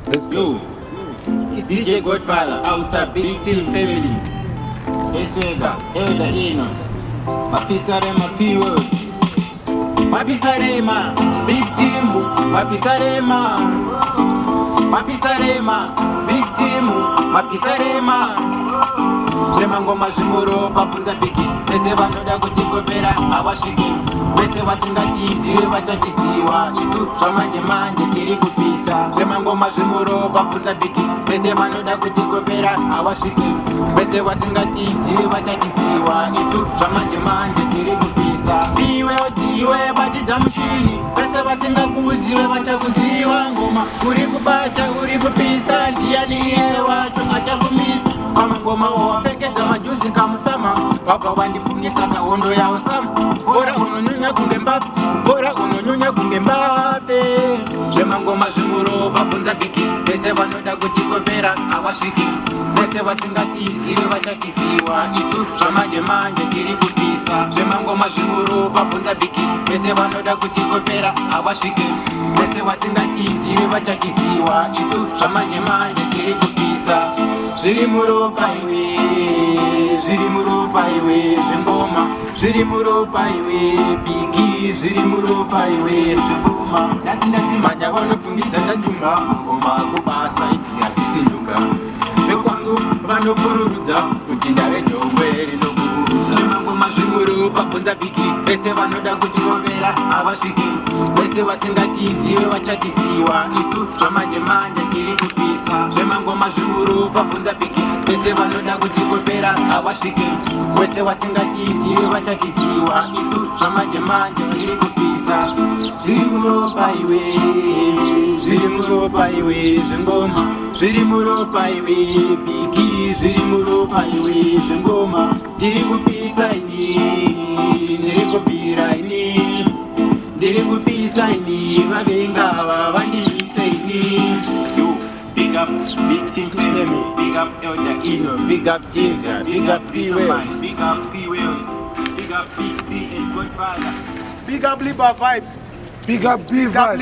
Let's go. It's DJ Godfather, outer Big Team family. Eswega, Elda Ino, Papisarema P-Word, Papisarema, Big Team, Papisarema, Papisarema, Big Team, Papisarema. Zvemangoma zvimuro papunza biki vese vanoda kutigopera havasviki vese vasingatizive vachatiziva isu zvamanje manje tiri kupisa zvemangoma zvimuro papunza biki vese vanoda kutigopera havasviki vese vasingatizive vachatiziva isu zvamanje manje tiri kupisa iwe odiwe batidza mushini vese vasingakuzive vachakuziva ngoma uri kubata uri kupisa ndiani iye wacho achakumisa amangoma wapfekedza majuzi kamusama vabva vandifungisa kahondo yavo sama bora unonyunya kunge mbape bora unonyunya kunge mbape zvemangoma zvimuropa bvunza biki vese vanoda kutikopera havasviki vese vasingatizive vachatiziva isu zvamanje manje tiri kupisa zvemangoma zvimuropa bvunza biki vese vanoda kutikopera havasviki vese vasingatizive vachatiziva isu zvamanje manje tiri kupisa zviri muropa iwe zviri muropa iwe zvengoma zviri muropa iwe bigi zviri muropa iwe zvengoma ndasindatimanya vanopfungidza ndajunga ngoma kubasa idzi hadzisinjuka vekwangu vanopururudza kuti ndave jongwe rinokukurudza ngoma zvimuropa bvunza bigi vese vanoda kutingopera havasviki vese vasingatizive vachatiziva isu zvamanje manje tiri kupisa zvemangoma zvimuropa bvunza bigi vese vanoda kutikopera havasviki vese vasingatizive vachatiziva isu zvamanje manje tiri kupisa zviri muropa iwe zviri muropa iwe zvengoma zviri muropa iwe bigi zviri muropa iwe zvengoma tiri kupisa ini ndiri kubvira ini ndiri kupisa ini vavengava vandimisa ini. Big up Big Team family, big up Elda Ino, big up Ginger, big up P-Word, big up P-Word, big up Big T and Godfather, Big up Liba vibes. Big up B vibes.